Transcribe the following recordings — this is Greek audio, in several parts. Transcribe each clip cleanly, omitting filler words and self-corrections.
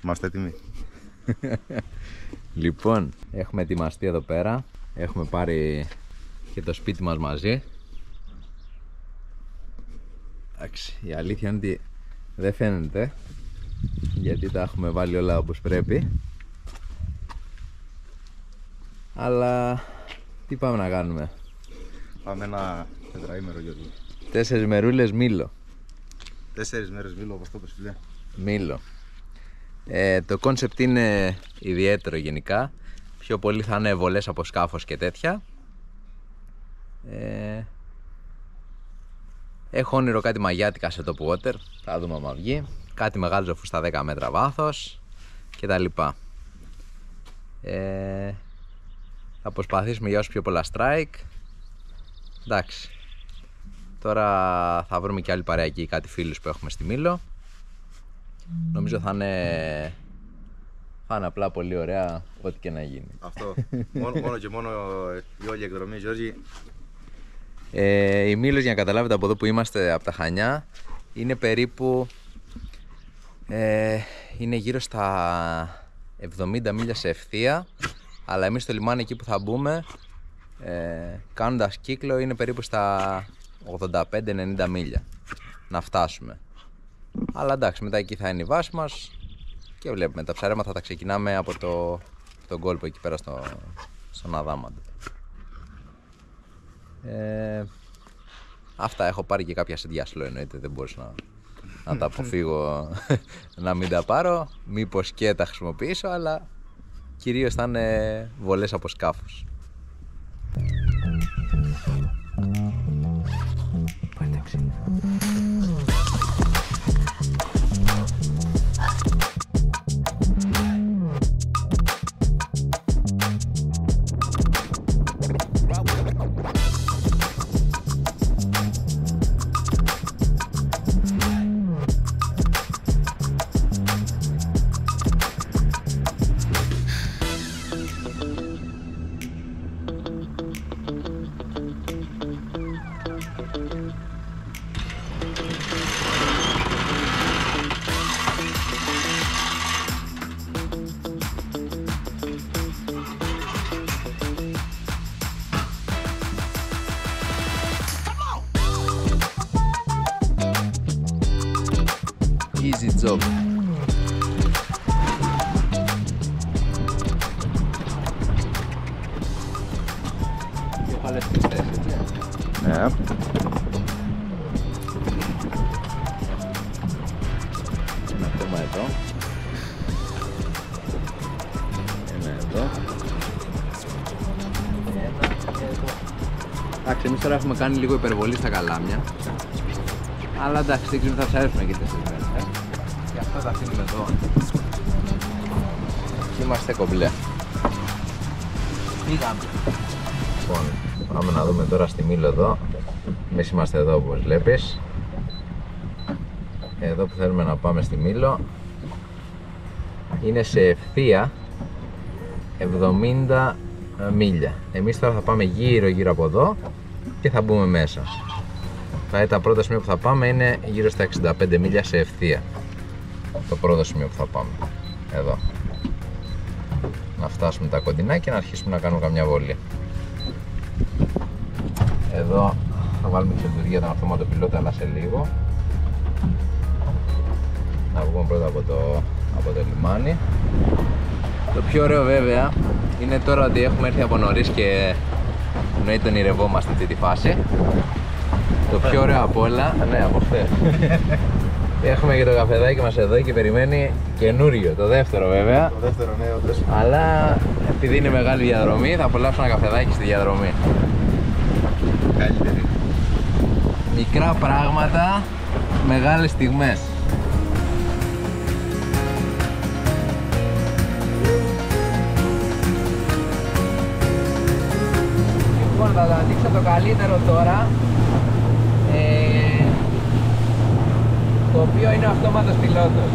Είμαστε έτοιμοι. Λοιπόν, έχουμε ετοιμαστεί εδώ πέρα. Έχουμε πάρει και το σπίτι μας μαζί. Εντάξει, η αλήθεια είναι ότι δεν φαίνεται, γιατί τα έχουμε βάλει όλα όπως πρέπει. Αλλά τι πάμε να κάνουμε? Πάμε ένα τετραήμερο, Γιώργο. 4 μερούλες μήλο. 4 μέρες μήλο, όπως το πες, φίλε. Μήλο. Το κόνσεπτ είναι ιδιαίτερο γενικά. Πιο πολύ θα είναι βολές από σκάφος και τέτοια. Έχω όνειρο κάτι μαγιάτικα σε top water. Θα δούμε άμα βγει. Κάτι μεγάλο ζωφού στα 10 μέτρα βάθος και τα λοιπά. Θα προσπαθήσουμε για όσο πιο πολλά strike. Εντάξει. Τώρα θα βρούμε και άλλη παρέα εκεί, κάτι φίλους που έχουμε στη Μήλο. Νομίζω θα είναι απλά πολύ ωραία, ό,τι και να γίνει. Αυτό. μόνο και μόνο η όλη εκδρομή, Γιώργη. Η Μήλος, για να καταλάβετε από εδώ που είμαστε, από τα Χανιά, είναι περίπου είναι γύρω στα 70 μίλια σε ευθεία, αλλά εμείς στο λιμάνι εκεί που θα μπούμε, κάνοντας κύκλο, είναι περίπου στα 85-90 μίλια να φτάσουμε. Αλλά εντάξει, μετά εκεί θα είναι η βάση μας και βλέπουμε τα ψαρέματα, θα τα ξεκινάμε από τον κόλπο εκεί πέρα στον Αδάμαντο. Αυτά, έχω πάρει και κάποια σε διάσλο, εννοείται, δεν μπορούσα να τα αποφύγω να μην τα πάρω, μήπως και τα χρησιμοποιήσω, αλλά κυρίως θα είναι βολές από σκάφος. Easy job. Πιο καλές πιστές, έτσι. Ναι. Ένα ακόμα εδώ. Ένα εδώ. Ένα εδώ. Εντάξει, εμείς τώρα έχουμε κάνει λίγο υπερβολή στα καλάμια. Αλλά εντάξει, δεν ξέρουμε, θα ψαρέψουμε και 4 μέρες. Και αυτό θα αφήνουμε εδώ. Και είμαστε κομπλέ. Πήγαμε. Λοιπόν, πάμε να δούμε τώρα στη Μήλο εδώ. Εμείς είμαστε εδώ, όπως βλέπεις. Εδώ που θέλουμε να πάμε στη Μήλο είναι σε ευθεία 70 μίλια. Εμείς τώρα θα πάμε γύρω από εδώ και θα μπούμε μέσα. Δηλαδή τα πρώτα σημεία που θα πάμε είναι γύρω στα 65 μίλια σε ευθεία. Το πρώτο σημείο που θα πάμε. Εδώ. Να φτάσουμε τα κοντινά και να αρχίσουμε να κάνουμε καμιά βολή. Εδώ θα βάλουμε και σε λειτουργία τον αυτόματο πιλότο, αλλά σε λίγο. Να βγούμε πρώτα από το λιμάνι. Το πιο ωραίο βέβαια είναι τώρα ότι έχουμε έρθει από νωρίς και εννοείται ονειρευόμαστε αυτή τη φάση. Το πιο ωραίο απ' όλα, ναι, από χθες. Έχουμε και το καφεδάκι μας εδώ και περιμένει καινούριο, το δεύτερο βέβαια. Το δεύτερο, ναι, όντως. Αλλά επειδή είναι μεγάλη διαδρομή, θα απολαύσω ένα καφεδάκι στη διαδρομή. Καλύτερη. Μικρά πράγματα, μεγάλες στιγμές. Λοιπόν, θα δείξω το καλύτερο τώρα, το οποίο είναι ο αυτόματος πιλότος.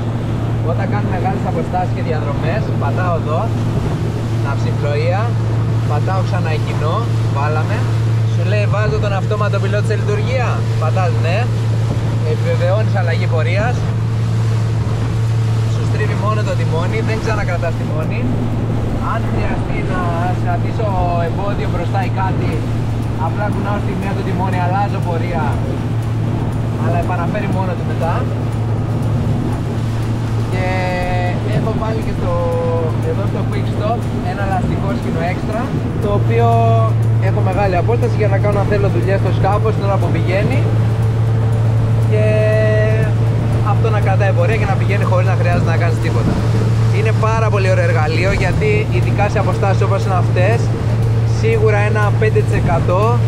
Όταν κάνω μεγάλες αποστάσεις και διαδρομές, πατάω εδώ, ναυσιπλοεία, πατάω ξανά εκείνο, βάλαμε, σου λέει βάζω τον αυτόματο πιλότο σε λειτουργία, πατάς ναι, επιβεβαιώνεις αλλαγή πορείας, σου τρίβει μόνο το τιμόνι, δεν ξανακρατάς τιμόνι. Αν χρειαστεί να κρατήσω εμπόδιο μπροστά ή κάτι, απλά κουνάω στη μία το τιμόνι, αλλάζω πορεία, αλλά επαναφέρει μόνο του μετά. Και έχω βάλει και εδώ στο quick stop ένα ελαστικό σκηνο έξτρα, το οποίο έχω μεγάλη απόσταση για να κάνω αν θέλω δουλειές στο σκάφος την ώρα που πηγαίνει, και αυτό να κρατάει πορεία και να πηγαίνει χωρίς να χρειάζεται να κάνεις τίποτα. Είναι πάρα πολύ ωραίο εργαλείο, γιατί ειδικά σε αποστάσεις όπως είναι αυτές, σίγουρα ένα 5%,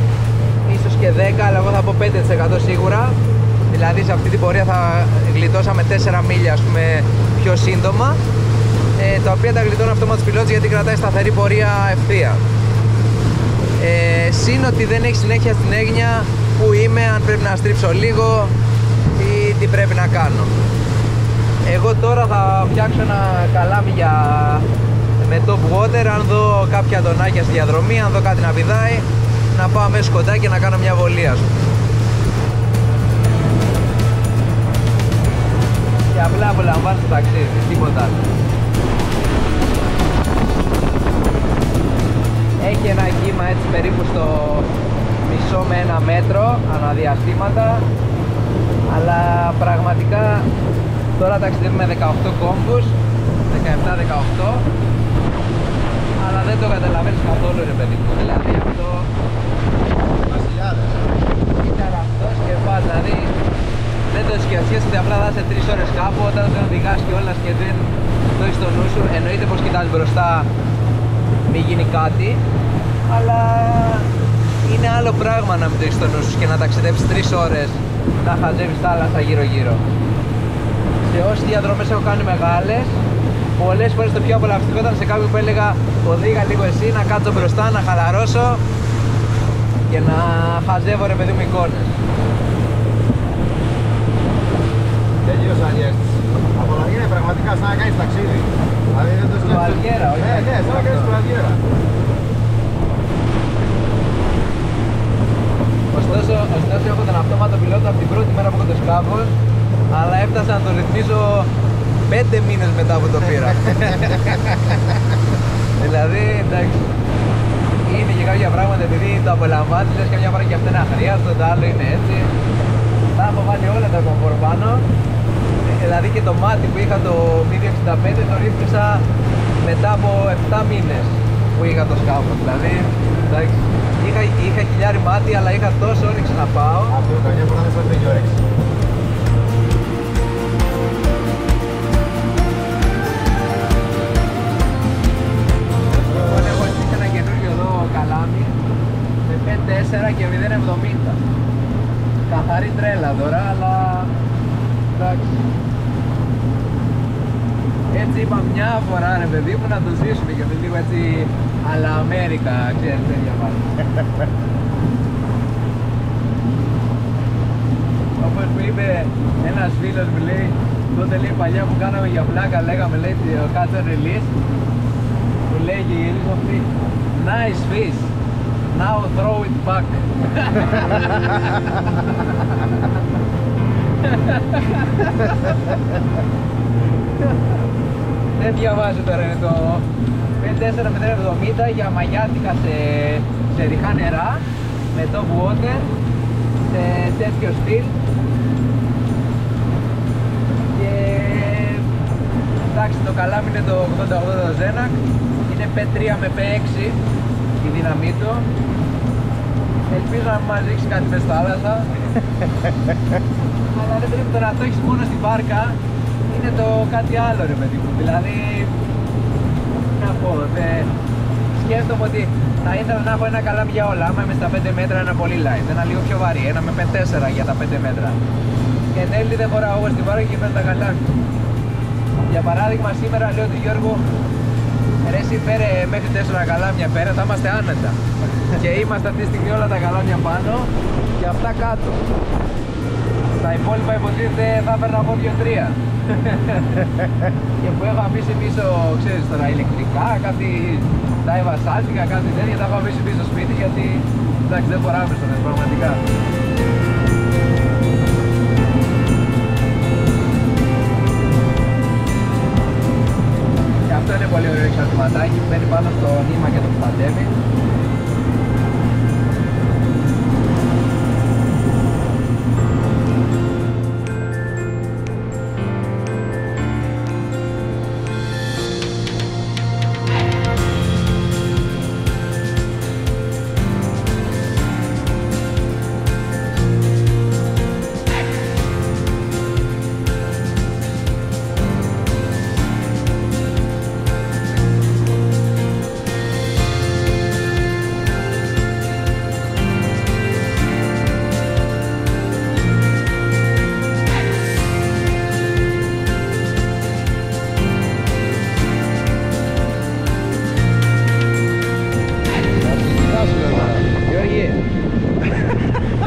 ίσως και 10%, αλλά εγώ θα πω 5% σίγουρα. Δηλαδή σε αυτή την πορεία θα γλιτώσαμε 4 μίλια, ας πούμε, πιο σύντομα, τα οποία τα γλιτώνω αυτόματος πιλότος γιατί κρατάει σταθερή πορεία ευθεία. Συν ότι δεν έχει συνέχεια στην έγνοια που είμαι, αν πρέπει να στρίψω λίγο ή τι πρέπει να κάνω. Εγώ τώρα θα φτιάξω ένα καλάμι με top water, αν δω κάποια τονάκια στη διαδρομή, αν δω κάτι να πηδάει, να πάω αμέσως κοντά και να κάνω μια βολή, ας πούμε. Και απλά απολαμβάνεις το ταξίδι, τίποτα άλλο. Έχει ένα κύμα έτσι περίπου στο μισό με 1 μέτρο αναδιαστήματα, αλλά πραγματικά τώρα ταξιδεύουμε 18 κόμβους, 17-18, αλλά δεν το καταλαβαίνεις καθόλου, ρε παιδί μου. Δηλαδή αυτό ήταν αυτός και πας, δηλαδή δεν το σκεφτείς ότι απλά θα είσαι 3 ώρες κάπου όταν δεν οδηγάς κιόλας και δεν το έχεις στο νου σου. Εννοείται πως κοιτάς μπροστά μην γίνει κάτι, αλλά είναι άλλο πράγμα να μην το έχεις στο νου σου και να ταξιδέψεις 3 ώρες να χαζεύεις θάλασσα γύρω-γύρω. Σε όσες διαδρομές έχω κάνει μεγάλες, πολλές φορές το πιο απολαυστικό ήταν σε κάποιον που έλεγα οδήγα λίγο εσύ, να κάτσω μπροστά, να χαλαρώσω και να χαζεύω, ρε παιδί μου, εικόνες. Τελείως ανιέστης. Απολαυγή είναι πραγματικά σαν να κάνεις ταξίδι. Δηλαδή δεν το σκέφτεσαι. Κουραβιέρα, όχι. Ναι, σαν να κάνεις κουραβιέρα. Ωστόσο έχω τον αυτόματο πιλότο από την πρώτη μέρα που έχω το σκάφος, αλλά έφτασα να το ρυθμίζω 5 μήνες μετά που το πήρα. Δηλαδή, εντάξει, είναι και κάποια πράγματα επειδή το απολαμβάνεις, λες κάποια πράγματα και αυτά είναι αχρίαστο, το άλλο είναι έτσι. Τα έχω βάλει όλα τα κομφόρ πάνω. Δηλαδή και το μάτι που είχα το ME-265 το ρύθμισα μετά από 7 μήνες που είχα το σκάφος. Δηλαδή, εντάξει, είχα χιλιάρι μάτι, αλλά είχα τόσο όρεξη να πάω. Αυτό καμιά φορά δεν σας φύγει όρεξη. Λοιπόν, έχω στήσει ένα καινούριο εδώ καλάμι με 5.4 και 0.70. Καθαρή τρέλα τώρα, αλλά εντάξει. Έτσι είπα μια φορά, ρε παιδί μου, να το ζήσουμε και με λίγο έτσι αλλά Αμέρικα, ξέρεις, τέτοια πάλι. Όπως μου είπε ένας φίλος μου, λέει, τότε λέει παλιά που κάναμε για πλάκα, λέγαμε, λέει, το catch and release, μου λέει και γυρίζω αυτή, nice fish, now throw it back. Δεν διαβάζω τώρα, είναι το 5.4 για μαγιάτικα σε ριχά νερά με top water σε τέτοιο στυλ. Και εντάξει, το καλάμι είναι το 80-80 Zenac, είναι P3 με P6 η δύναμή του. Ελπίζω να μην μας ρίξει κάτι μες στη θάλασσα. Αλλά δεν πρέπει το να το έχεις μόνο στην βάρκα, είναι το κάτι άλλο, ρε παιδί μου. Δηλαδή, να πω, σκέφτομαι ότι θα ήθελα να έχω ένα καλάμι για όλα. Άμα είμαι στα 5 μέτρα, ένα πολύ light, ένα λίγο πιο βαρύ, ένα με 4 για τα 5 μέτρα. Και εν τέλει δεν χωράω εγώ στην βάρκα και παίρνω τα καλάμια. Για παράδειγμα, σήμερα λέω του Γιώργου, ρε εσύ φέρε μέχρι 4 καλάμια πέρα, θα είμαστε άνετα. Και είμαστε αυτή τη στιγμή όλα τα καλάμια πάνω και αυτά κάτω. Τα υπόλοιπα υποτίθεται θα έπαιρνα από 2-3. Και που έχω αφήσει πίσω, ξέρεις τώρα, ηλεκτρικά, κάτι τάιβα σάλτικα, κάτι τέτοια, τα έχω αφήσει πίσω στο σπίτι γιατί εντάξει δεν φοράμε στο πραγματικά. εξαρτηματάκι που μπαίνει πάνω στο νήμα και το προστατεύει.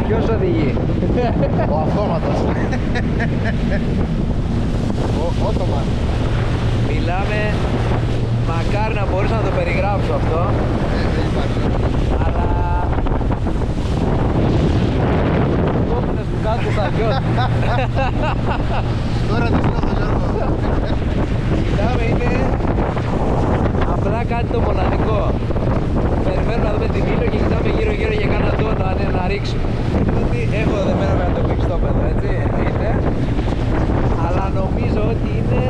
Ποιος οδηγεί? Ο αυτόματος. Ότομα. Μιλάμε, μακάρι να μπορούσα να το περιγράψω αυτό, Δεν υπάρχει. αλλά κόμπινες που κάτω στα δυο. Τώρα τι λέω Γιώργο. Μιλάμε, είναι απλά κάτι το μοναδικό. Περιμένουμε να δούμε την ήλιο και κοιτάμε γύρω γύρω για κάνα τόνο αν είναι να ρίξουμε. Ότι έχω δεμένα με το κλειστόπεδο, έτσι, εννοείται. Αλλά νομίζω ότι είναι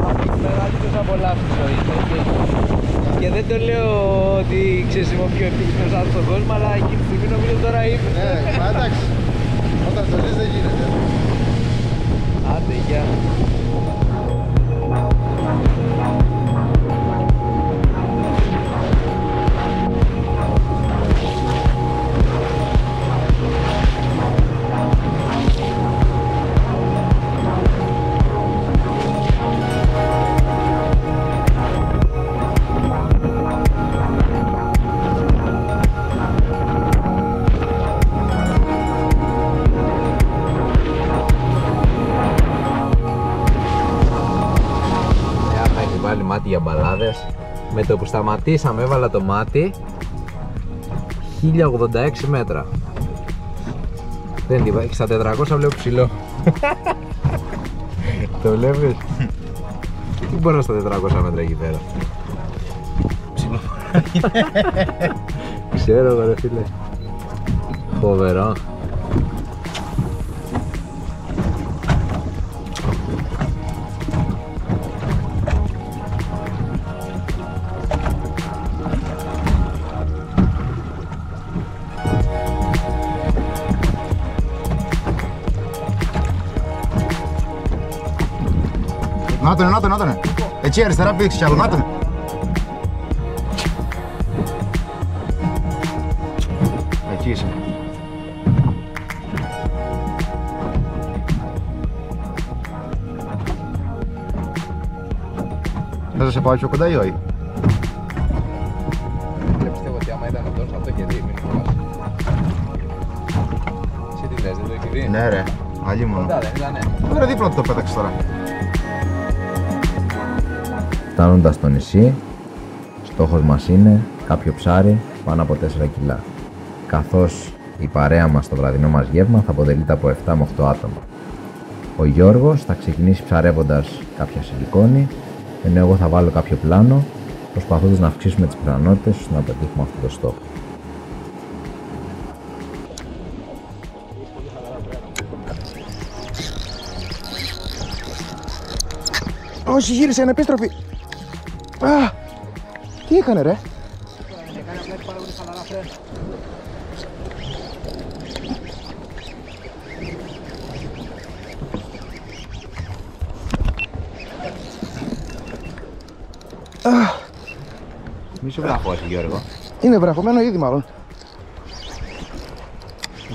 από τις μεγαλύτερες απολαύσεις της ζωής, έτσι. Και δεν το λέω ότι ξέρεις είμαι ο πιο ευτυχισμένος άνθρωπος στον κόσμο, αλλά εκείνη τη στιγμή νομίζω τώρα είμαι. Ναι, μα εντάξει. Όταν το ζεις δεν γίνεται. Άντε, γεια. Μάτι για μπαλάδες. Με το που σταματήσαμε έβαλα το μάτι 1086 μέτρα. Δεν την πάει, στα 400 βλέπω ψηλό. Το βλέπεις? Τι μπορώ στα 400 μέτρα εκεί πέρα? Ψηλό. Ξέρω εγώ ρε φίλε. Φοβερό. Να τον. Έτσι αριστερά πήξε κι άλλο, να τον. Εκεί είσαι. Θες να σε πάω πιο κοντά ή όχι? Πιστεύω ότι άμα ήταν αυτός αυτό και δει, μην φοβάσαι. Εσύ τι λες, δεν το έχει δει? Ναι ρε, αλλή μόνο. Κοντά δεν ήτανε? Ωραία δίπλα το πέταξες τώρα. Φτάνοντας στο νησί, στόχος μας είναι κάποιο ψάρι πάνω από 4 κιλά. Καθώς η παρέα μας στο βραδινό μας γεύμα θα αποτελείται από 7 με 8 άτομα. Ο Γιώργος θα ξεκινήσει ψαρεύοντας κάποια σιλικόνη, ενώ εγώ θα βάλω κάποιο πλάνο, προσπαθώντας να αυξήσουμε τις πιθανότητες ώστε να πετύχουμε αυτό το στόχο. Όχι, γύρισε ανεπίστροφη. Α, τι έκανε ρε? Έκανε απλά πάρα πολύ χαλαρά φρένα. Μη σου βραχώσει Γιώργο. Είναι βραχωμένο ήδη μάλλον.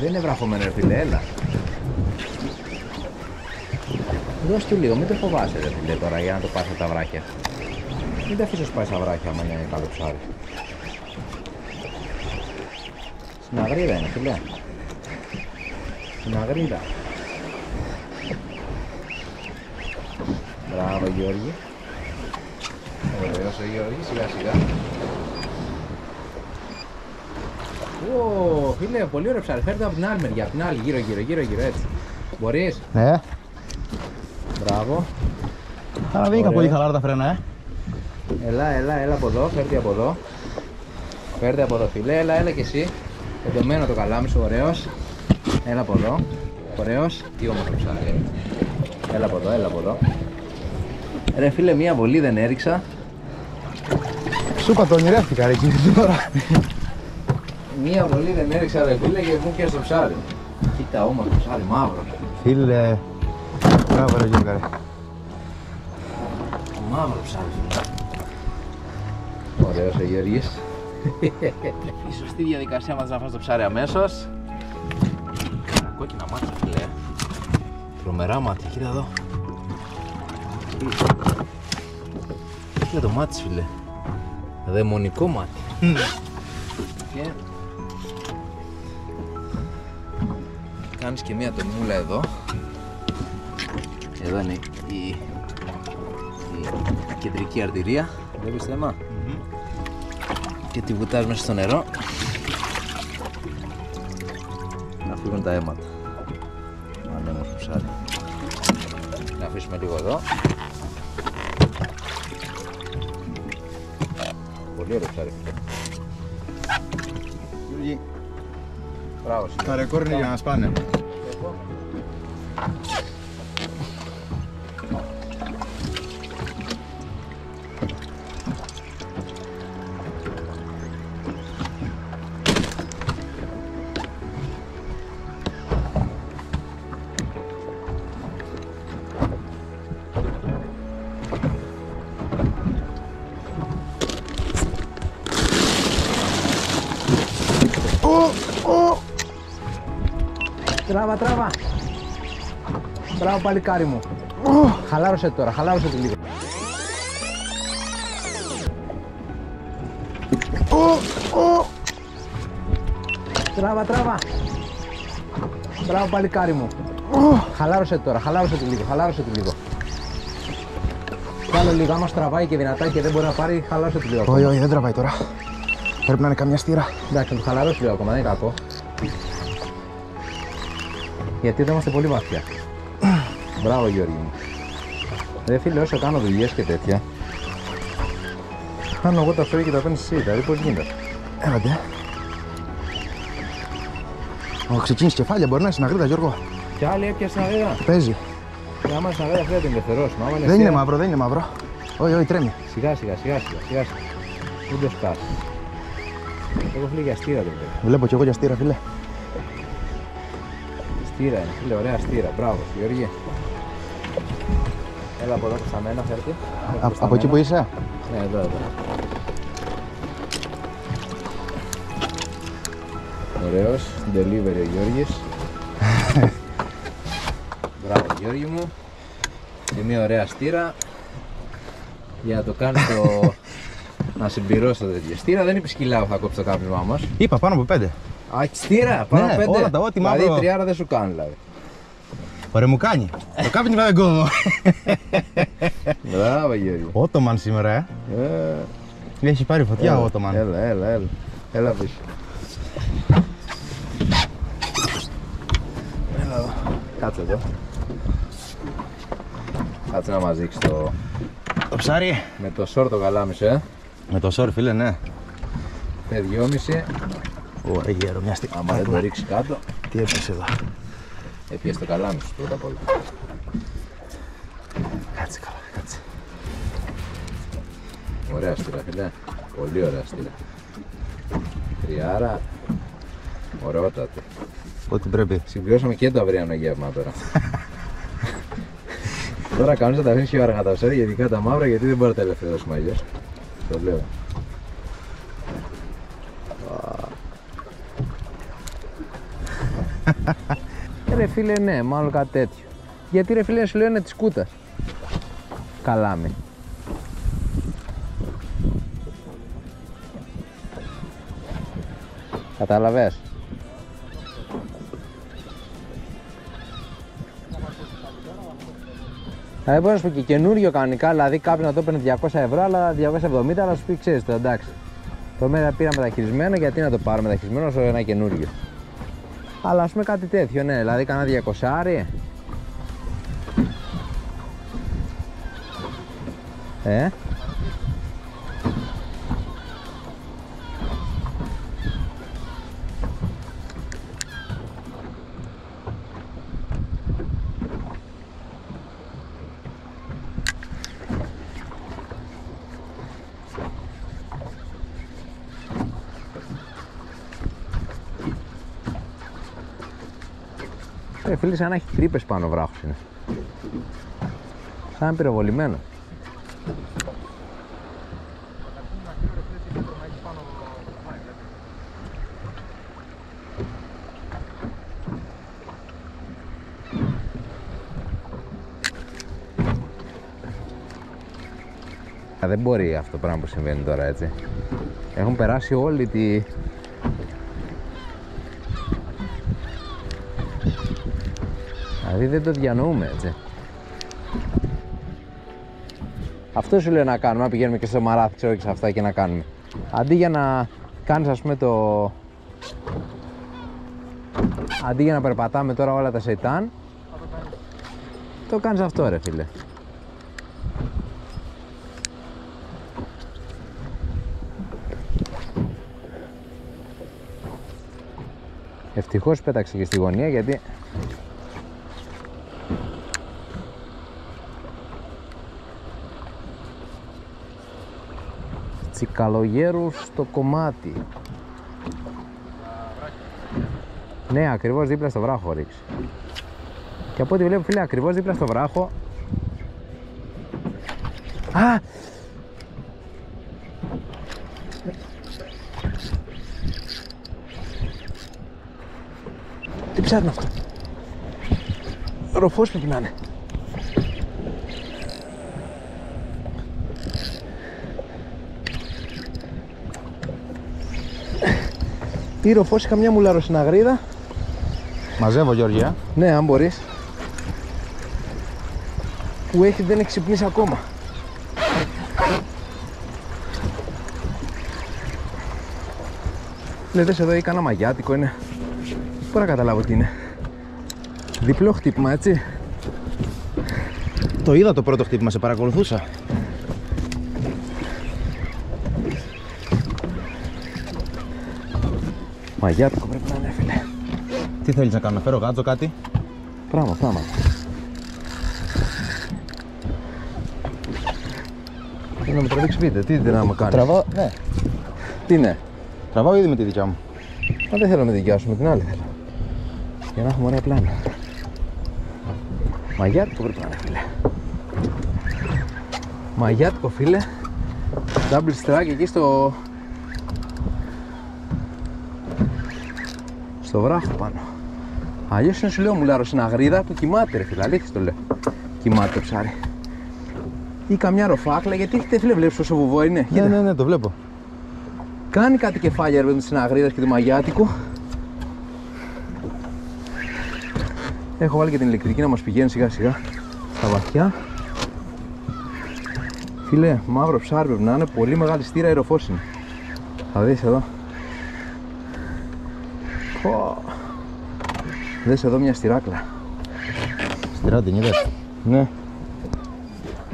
Δεν είναι βραχωμένο ρε φίλε, έλα. Δώσ' του λίγο, μην το φοβάσαι ρε φίλε τώρα για να το πας από τα βράχια. Μην τα αφήσεις πάει στα βράχια άμα είναι καλό ψάρι. Στην αγρίδα είναι φίλε. Στην αγρίδα. Μπράβο Γιώργη. Ωραίος ο Γιώργης, σιγά σιγά. Ω, φίλε, πολύ ωραίο ψάρι. Φέρτε από την άλλη μεριά, από την άλλη, γύρω, έτσι. Μπορείς? Ναι. Μπράβο. Αλλά δεν είχα πολύ χαλάρα τα φρένα, Έλα από εδώ, φέρτε από εδώ. Φέρτε από εδώ φίλε, έλα και εσύ. Εντωμένο το καλάμι σου, ωραίος. Έλα από εδώ, ωραίος. Τι όμορφο ψάρι. Έλα από εδώ. Ρε φίλε, μία βολή δεν έριξα. Σου είπα, το ονειρεύτηκα ρε εκείνη την ώρα. Μία βολή δεν έριξα ρε φίλε και μου και στο ψάρι. Κοίτα όμορφο ψάρι, μαύρο. Φίλε, μπράβο ρε Γιώργα ρε. Μαύρο ψάρι φίλε. Ωραίος ο Γιώργης. Η σωστή διαδικασία μας να φας το ψάρι αμέσως. Κόκκινα μάτια φίλε. Τρομερά μάτια, κοίτα εδώ. Κοίτα το μάτι φίλε. Δαιμονικό μάτι. Και κάνεις και μία τομούλα εδώ. Εδώ είναι η κεντρική αρτηρία. Βλέπεις θέμα. Και τη βουτάς μέσα στο νερό. Να φύγουν τα αίματα. Ανέμορφο ψάρι. Να αφήσουμε λίγο εδώ. Πολύ ωραίο ψάρι. Γιώργη, Μπράβο. τα ρεκόρ είναι για να σπάνε. Τράβα. Μπράβο παλικάρι μου. Χαλάρωσε τώρα, χαλάρωσε το λίγο. Τράβα. Μπράβο παλικάρι μου. Χαλάρωσε τώρα, χαλάρωσε το λίγο. Κι άλλο λίγο, άμα στραβάει και δυνατά και δεν μπορεί να πάρει, χαλάρωσε το λίγο. Όχι, δεν τραβάει τώρα. Πρέπει να είναι καμιά στήρα. Εντάξει, θα το χαλαρώσει λίγο ακόμα, δεν είναι κακό. Γιατί εδώ είμαστε πολύ βαθιά. Μπράβο Γιώργη μου. Ρε φίλε, όσο κάνω δουλειές και τέτοια, κάνω εγώ τα φέρει και τα παίρνεις εσύ, δηλαδή πώς γίνεται. Έλατε. Ξεκίνησε κεφάλια, μπορεί να είναι συναγρίδα Γιώργο. Κι άλλοι έπιασε συναγρίδα. Παίζει. Άμα είναι συναγρίδα θέλει να την ελευθερώσουμε. Δεν είναι μαύρο, δεν είναι μαύρο. Όχι, τρέμει. Σιγά. Μην το σκάσεις. Εγώ φίλε για στήρα το βλέπω. Βλέπω κι εγώ για στήρα, φίλε. Στήρα είναι, φίλε, ωραία στήρα. Μπράβο, Γιώργη. Έλα από εδώ προς τα μένα, φέρτε. Από εκεί που είσαι. Ναι, εδώ. Ωραίος, delivery ο Γιώργης. Μπράβο Γιώργη μου. Και μια ωραία στήρα για να το κάνεις το... να συμπληρώσει το τέτοιο. Στήρα δεν είπε σκυλά που θα κόψει το κάπνισμά μας. Είπα πάνω από 5. Α, στήρα, πάνω από 5. Όλα τα ό,τι μαύρο. Δηλαδή τριάρα δεν σου κάνει δηλαδή. Ωραία μου κάνει. Το κάπνισμα δεν κόβω. Μπράβο Γιώργη. Ότομαν σήμερα, Έχει πάρει φωτιά ο Ότομαν. Έλα πίσω. Έλα εδώ. Κάτσε εδώ. Κάτσε να μας δείξει το ψάρι. Με το σόρ το καλάμισε, Με το σόρ, φίλε, ναι. Με 2,5. Ωραία, γέρο, μια στιγμή. Άμα δεν το ρίξει κάτω. Τι έπιασε εδώ. Έπιασε το καλάμι σου πρώτα απ' όλα. Κάτσε καλά, κάτσε. Ωραία στήρα, φίλε. Πολύ ωραία στήρα. Τριάρα. Ωραότατη. Ό,τι πρέπει. Συμπληρώσαμε και το αυριανό γεύμα τώρα. Τώρα κανείς να τα αφήνεις πιο αργά τα ψάρια, ειδικά τα μαύρα, γιατί δεν μπορεί να τα ελευθερώσουμε αλλιώς. Το λέω. Ρε φίλε, ναι, μάλλον κάτι τέτοιο. Γιατί ρε φίλε, σου λέω είναι της κούτας. Καλάμι. Κατάλαβες. Δηλαδή μπορεί να σου πει και καινούριο κανονικά, δηλαδή κάποιος να το έπαιρνε 200 ευρώ, αλλά 270, αλλά σου πει ξέρεις το εντάξει. Το μέρα πήρα μεταχειρισμένο, γιατί να το πάρω μεταχειρισμένο όσο ένα καινούριο. Αλλά ας πούμε κάτι τέτοιο, ναι, δηλαδή κάνα 200. Φίλε, σαν να έχει τρύπες πάνω ο βράχος είναι. Σαν πυροβολημένο. Δεν μπορεί αυτό το πράγμα που συμβαίνει τώρα, έτσι. Έχουν περάσει όλη τη... Δηλαδή δεν το διανοούμε, έτσι. Αυτό σου λέω να κάνουμε, να πηγαίνουμε και στο μαράθι, ξέρω, και σε αυτά και να κάνουμε. Αντί για να κάνεις, ας πούμε, το... Αντί για να περπατάμε τώρα όλα τα σεϊτάν, το κάνεις αυτό, ρε φίλε. Ευτυχώς πέταξε και στη γωνία, γιατί τσικαλογέρου στο κομμάτι. Ναι, ακριβώς δίπλα στο βράχο ρίξει. Και από ό,τι βλέπω, φίλε, ακριβώς δίπλα στο βράχο. Α! Τι ψάχνει αυτό? Ροφός πρέπει να είναι. Τι ροφός, είχα μια μουλαροσυναγρίδα. Μαζεύω, Γιώργια. Ναι, αν μπορείς. Που δεν έχει ξυπνήσει ακόμα. Λέτε εδώ ή κανένα μαγιάτικο είναι. Μπορώ να καταλάβω τι είναι. Διπλό χτύπημα, έτσι. Το είδα το πρώτο χτύπημα, σε παρακολουθούσα. Μαγιάτικο πρέπει να είναι, φίλε. Τι θέλεις να κάνω, να φέρω γάτζο, κάτι? Πράγμα. Να με τραβήξει βίντεο, τι να με κάνεις? Τραβάω, ναι. Τι είναι? Τραβάω ήδη με τη δικιά μου. Μα δεν θέλω με τη δικιά σου, με την άλλη θέλω. Για να έχουμε ωραία πλάνα. Μαγιάτικο πρέπει να είναι, φίλε. Μαγιάτικο, φίλε. Double strike εκεί στο βράχο πάνω. Αλλιώς είναι, σου λέω, μουλαροσυναγρίδα που κοιμάται, ρε φίλε. Αλήθεια το λέω. Κοιμάται το ψάρι. Ή καμιά ροφάκλα, γιατί έχετε, φίλε, βλέπεις πόσο βουβό είναι? Ναι, το βλέπω. Κάνει κάτι κεφάλια, ρε, με της συναγρίδας και του μαγιάτικου. Έχω βάλει και την ηλεκτρική να μας πηγαίνει σιγά σιγά στα βαθιά. Φίλε, μαύρο ψάρι πρέπει να είναι, πολύ μεγάλη στήρα, αεροφός είναι. Θα δεις εδώ. Δες εδώ μια στηράκλα. Στηρά την είδες? Ναι.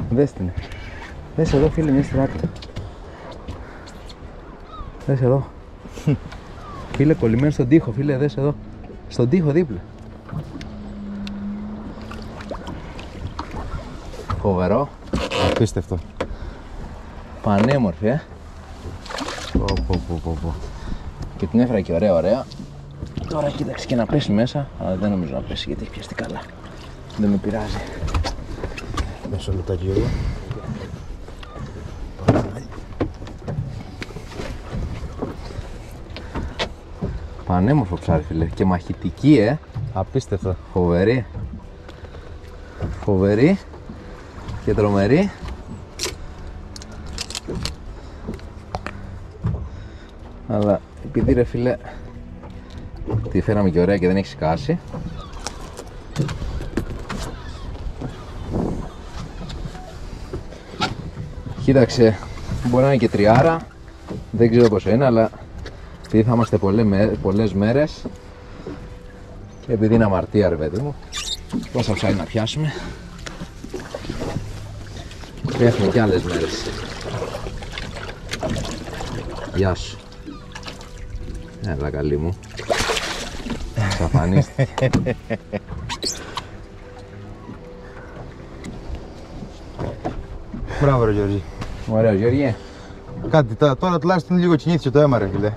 Δες την. Δες εδώ, φίλε, μια στηράκλα. Δες εδώ. Φίλε, κολλημένο στον τοίχο, φίλε, δες εδώ. Στον τοίχο δίπλα. Φοβερό. Απίστευτο. Πανέμορφη, Και την έφερα και ωραία. Τώρα κοίταξε και να πέσει μέσα, αλλά δεν νομίζω να πέσει γιατί έχει πιαστεί καλά. Δεν με πειράζει. Μέσω λεπτάκι, Γιώργο. Πανέμορφο ψάρι, φίλε, και μαχητική, Απίστευτο. Φοβερή και τρομερή. Αλλά επειδή, ρε φίλε, τη φέραμε και ωραία και δεν έχει σκάσει, κοίταξε, μπορεί να είναι και τριάρα, δεν ξέρω πόσο είναι, αλλά επειδή θα είμαστε πολλές μέρες και επειδή είναι αμαρτία, ρε παιδί μου, πόσα ψάρι να πιάσουμε, και έχουμε και άλλες μέρες. Γεια σου. Έλα, καλή μου. Εξαφανίστηκε. Μπράβο, ρε Γιώργη. Ωραίο, Γιώργη. Κάτι, τώρα τουλάχιστον λίγο κινήθηκε το αίμα, ρε φίλε.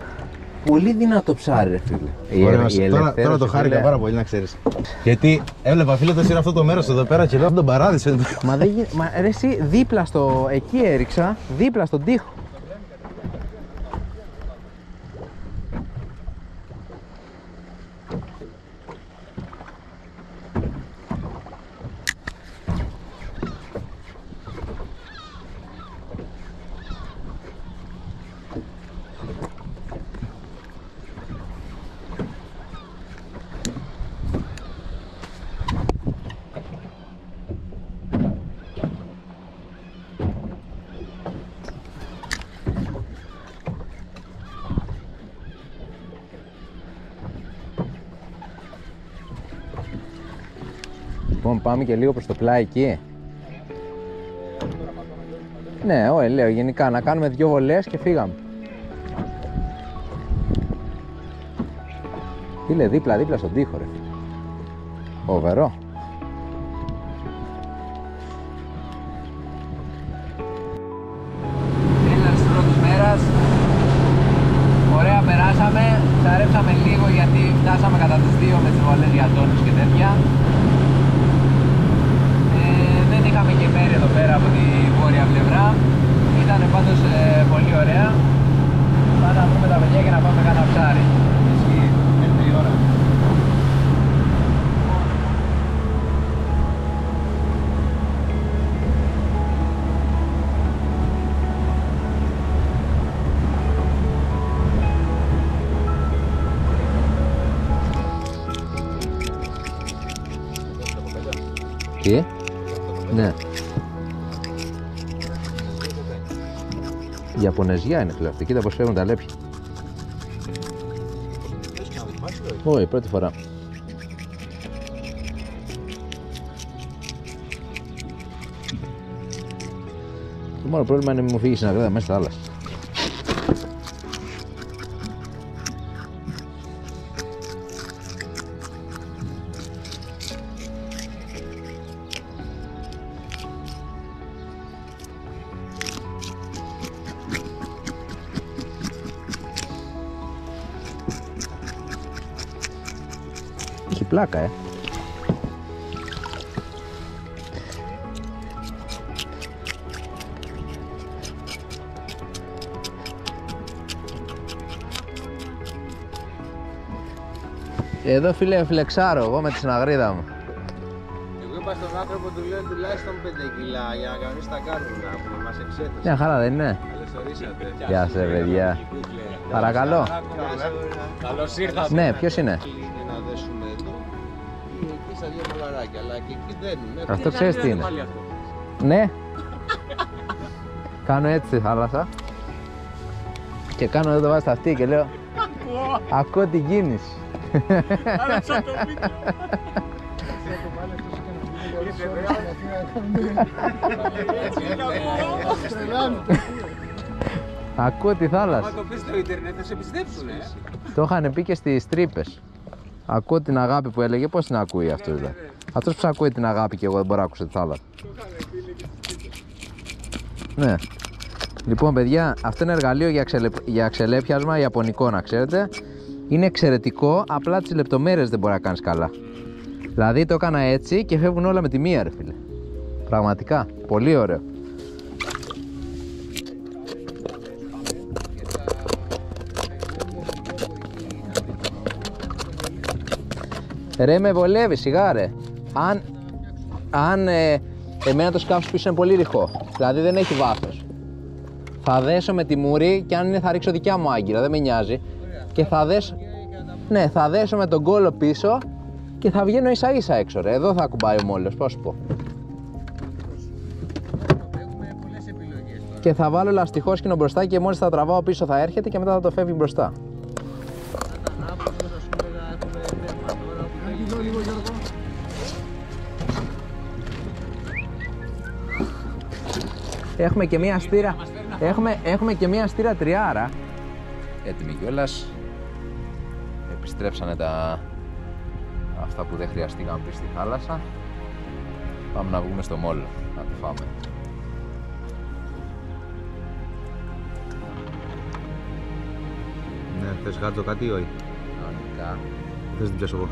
Πολύ δυνατό ψάρι, ρε φίλε. Τώρα το χάρηκα πάρα πολύ, να ξέρεις. Γιατί έβλεπα, φίλε, το αυτό το μέρος εδώ πέρα και λέω τον παράδεισο. Μα δεν γίνεται. Μα ρε, εσύ δίπλα στο. Εκεί έριξα, δίπλα στον τοίχο. Λοιπόν, πάμε και λίγο προς το πλάι εκεί. Ναι, όχι, λέω γενικά να κάνουμε 2 βολές και φύγαμε. Φίλε, δίπλα στον τοίχο, ρε. Φοβερό. Τέλος της πρώτης μέρας. Ωραία περάσαμε. Ψαρέψαμε λίγο γιατί φτάσαμε κατά τις 2 με τις βολές για τόνους και τέτοια. Δεν είχαμε και μέρη εδώ πέρα από τη βόρεια πλευρά. Ήταν πάντως πολύ ωραία. Πάμε να βρούμε τα παιδιά και να πάμε κάνα ψάρι. Ισχύει, έρθει η ώρα. Τι? Ναι. Ιαπωνεζιά είναι φίλε αυτή. Κοίτα πως φεύγουν τα λέπια. Όχι, πρώτη φορά. Το μόνο πρόβλημα είναι να μην μου φύγει συναγράδα μέσα στα θάλασσα. Έχει πλάκα, Εδώ φίλε φλεξάρω εγώ με τη συναγρίδα μου. Εγώ είπα στον άνθρωπο του λέω τουλάχιστον 5 κιλά για να κανείς τα κάρβουνα που μας εξέθεσε. Μια χαρά δεν είναι? Καλώς ορίσατε. Γεια σε παιδιά. Παρακαλώ. Καλώς ήρθατε. Ναι, ποιος είναι? Είναι να δέσουμε εδώ ή εκεί στα 2 μολαράκια, αλλά και εκεί δένουν. Αυτό ξέρεις τι είναι? Ναι. Κάνω έτσι στη θάλασσα και κάνω εδώ το βάζω στα αυτή και λέω ακούω την κίνηση. Ακούω τη θάλασσα. Αν το πεις στο ίντερνετ θα σε πιστέψουνε. Το είχαν πει και στις τρύπες. Ακούω την αγάπη που έλεγε, πώς την ακούει αυτός δηλαδή? Αυτός που ακούει την αγάπη και εγώ δεν μπορώ να ακούσω τη θάλασσα. Ναι. Λοιπόν παιδιά, αυτό είναι εργαλείο για ξελέπιασμα ιαπωνικό, να ξέρετε. Είναι εξαιρετικό, απλά τις λεπτομέρειες δεν μπορεί να κάνεις καλά. Δηλαδή το έκανα έτσι και φεύγουν όλα με τη μία, ρε φίλε. Πραγματικά, πολύ ωραίο. Ρε με βολεύει σιγά ρε. Αν εμένα το σκάφος πίσω είναι πολύ ρηχό, δηλαδή δεν έχει βάθος, θα δέσω με τη μούρη και αν είναι θα ρίξω δικιά μου άγκυρα, δεν με νοιάζει. Και θα δέσω, ναι, θα δέσω με τον κόλο πίσω και θα βγαίνω ίσα ίσα έξω ρε. Εδώ θα κουμπάει ο μόλος, πώς σου πω. Έχουμε πολλές επιλογές τώρα. Και θα βάλω λαστιχόσκηνο μπροστά και μόλις θα τραβάω πίσω θα έρχεται και μετά θα το φεύγει μπροστά. Έχουμε και μία στήρα, έχουμε και μία στήρα τριάρα. Έτοιμη κιόλας. Επιστρέψανε αυτά που δεν χρειαστήκαμε πει στη θάλασσα. Πάμε να βγούμε στο μόλο, να το φάμε. Ναι. Θες γάτζο κάτι ή όχι? Κανονικά. Θες την πιάσω εγώ?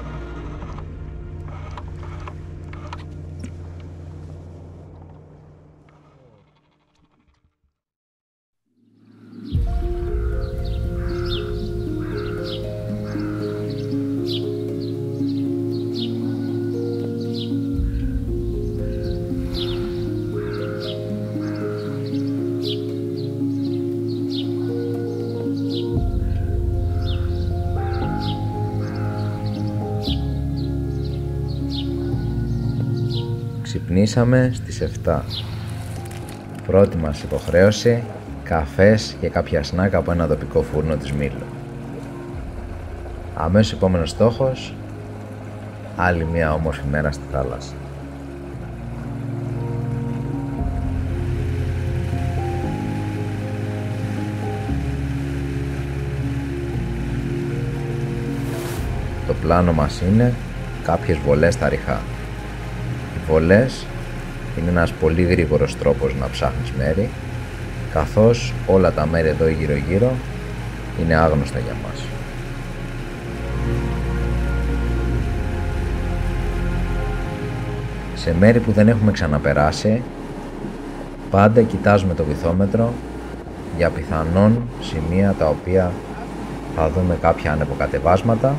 Ξυπνήσαμε στις 7. Πρώτη μας υποχρέωση, καφές και κάποια σνακ από ένα τοπικό φούρνο της Μήλου. Αμέσως επόμενος στόχος, άλλη μια όμορφη μέρα στη θάλασσα. Το πλάνο μας είναι κάποιες βολές στα ριχά. Οι βολές είναι ένας πολύ γρήγορος τρόπος να ψάχνεις μέρη, καθώς όλα τα μέρη εδώ γύρω γύρω είναι άγνωστα για μας. Σε μέρη που δεν έχουμε ξαναπεράσει, πάντα κοιτάζουμε το βυθόμετρο για πιθανόν σημεία τα οποία θα δούμε κάποια ανεποκατεβάσματα,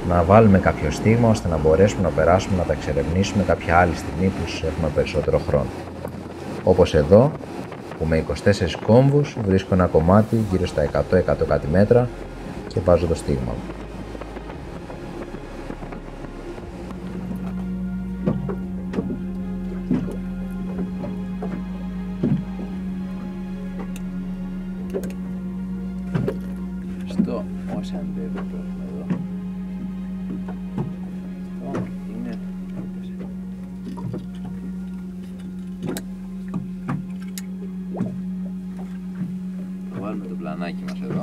να βάλουμε κάποιο στίγμα ώστε να μπορέσουμε να περάσουμε να τα εξερευνήσουμε κάποια άλλη στιγμή που έχουμε περισσότερο χρόνο. Όπως εδώ, που με 24 κόμβους βρίσκω ένα κομμάτι γύρω στα 100 κάτι μέτρα και βάζω το στίγμα μου. Στο όσα αντέβει που έχουμε εδώ. Είναι... Θα βάλουμε το πλανάκι μας εδώ,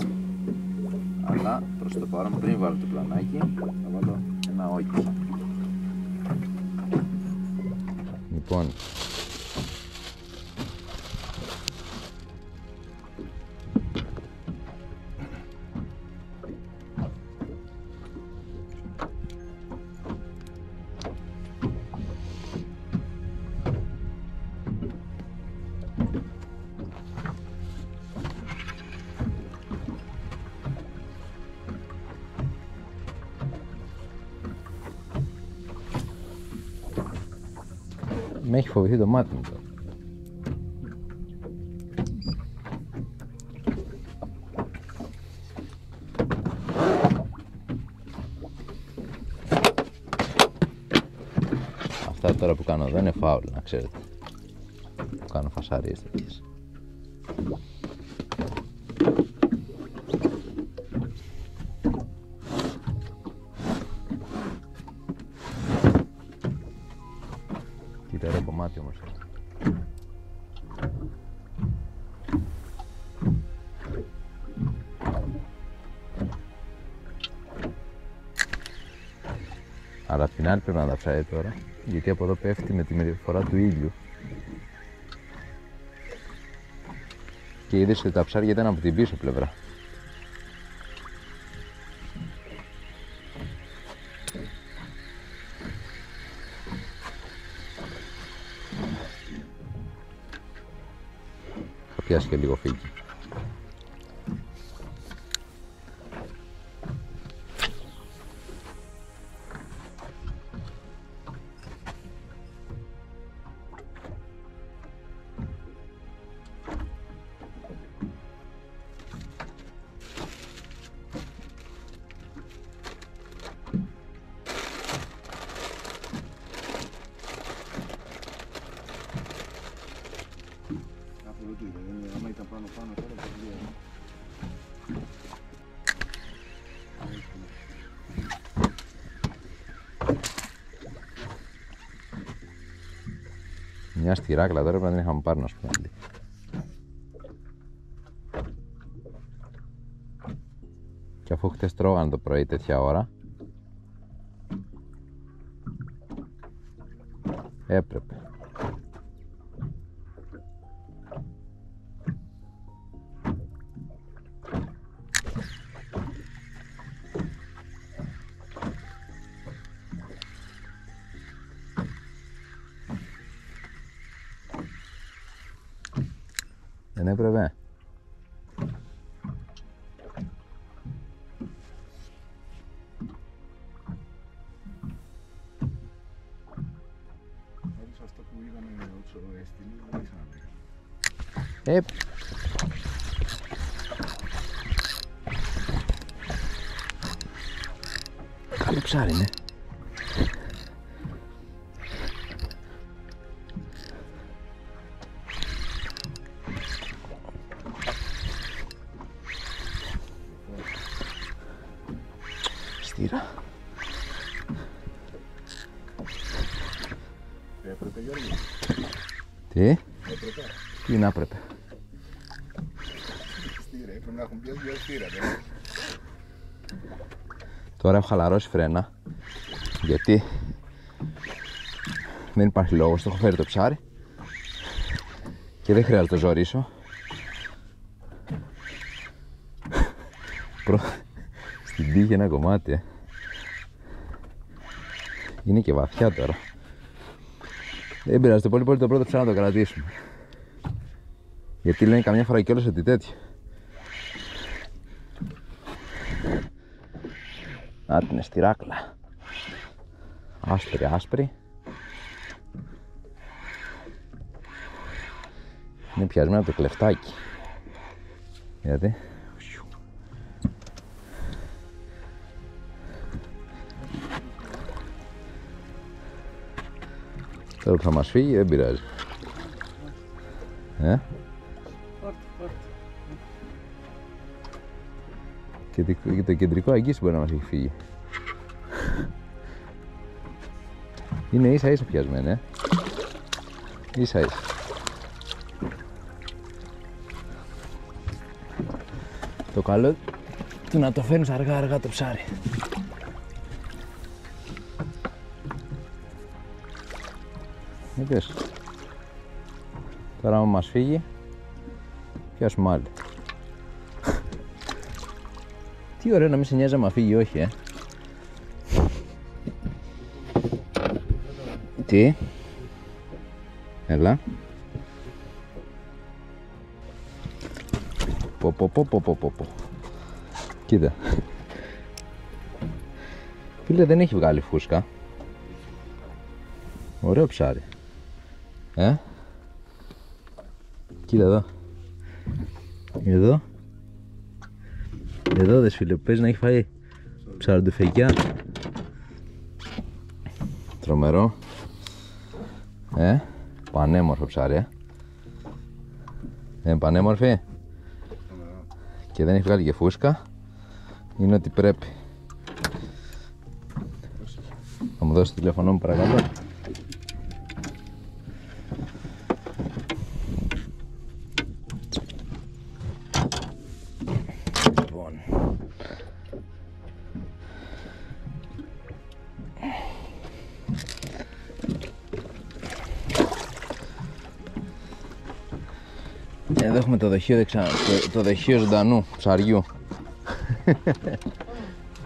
αλλά προς το παρόν πριν βάλω το πλανάκι θα βάλω ένα όκι. Λοιπόν, με έχει φοβηθεί το μάτι μου τώρα. Αυτά τώρα που κάνω εδώ είναι φάουλ, να ξέρετε. Κάνω φασαρίες τέτοιες. Τι ωραίο κομμάτι όμως. Αλλά απ' την άλλη πρέπει να τα ψάει τώρα, γιατί από εδώ πέφτει με τη μεταφορά του ήλιου. Και είδες ότι τα ψάρια ήταν από την πίσω πλευρά. Θα πιάσει και λίγο φύγει. Άμα ήταν πάνω τώρα το βγαίνει. Μια στηράκλα τώρα πρέπει να την είχαμε πάρει, να σου πω. Και αφού χτες τρώγανε το πρωί τέτοια ώρα, έπρεπε. έπρεπε. Αυτό που είδαμε ο Εστιλίου δεν ξαναπήγαμε. Καλό ψάρι είναι. Στήρα. Έπρεπε, Γιώργο. Τι? Έπρεπε. Τι να έπρεπε. Στήρα, έπρεπε να έχουν πιάσει 2 στήρα. Τώρα έχω χαλαρώσει φρένα. Γιατί δεν υπάρχει λόγος, το έχω φέρει το ψάρι και δεν χρειάζεται να το ζωρίσω. Στην τύχη ένα κομμάτι. Είναι και βαθιά τώρα. Δεν πειράζει, το πολύ το πρώτο ψάρι να το κρατήσουμε. Γιατί λένε καμιά φορά κιόλας ότι τέτοιο. Να την εστιράκλα. Άσπρη, άσπρη. Είναι πιασμένο το κλεφτάκι. Γιατί τώρα που θα μας φύγει δεν πειράζει. Και το κεντρικό αγγίς μπορεί να μας έχει φύγει. Είναι ίσα ίσα πιασμένο, ίσα ίσα. Το καλό του να το φέρνεις αργά αργά το ψάρι. Είδες. Τώρα άμα μας φύγει πιάσουμε άλλη. Τι ωραίο να μην σε νοιάζει άμα φύγει, όχι Τι. Έλα. Πω. Κοίτα. Φίλε, δεν έχει βγάλει φούσκα. Ωραίο ψάρι. Κοίτα εδώ. Εδώ δες φίλε, παίζει να έχει φάει ψαροντεφεκιά. Τρομερό. Πανέμορφο ψάρι. Πανέμορφη. Και δεν έχει βγάλει και φούσκα. Είναι ότι πρέπει. Θα μου δώσει το τηλέφωνο μου παρακαλώ. Εδώ έχουμε το δοχείο, το δοχείο ζωντανού ψαριού.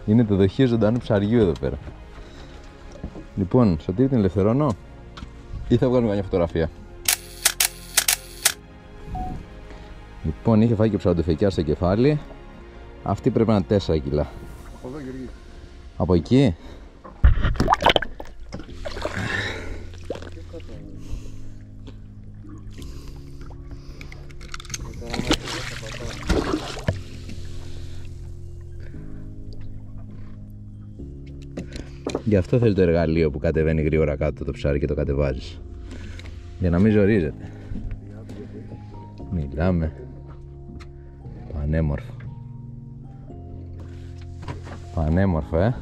Είναι το δοχείο ζωντανού ψαριού εδώ πέρα. Λοιπόν, Σωτήρη, την ελευθερώνω ή θα βγάλουμε καμιά φωτογραφία? Λοιπόν, είχε φάει και ψαροντεφεκιά στο κεφάλι. Αυτή πρέπει να είναι 4 κιλά. Από εδώ, Γεωργή. Από εκεί. Γι' αυτό θέλει το εργαλείο που κατεβαίνει γρήγορα κάτω το ψάρι και το κατεβάζεις. Για να μην ζορίζεται. Μιλάμε. Πανέμορφο. Πανέμορφο,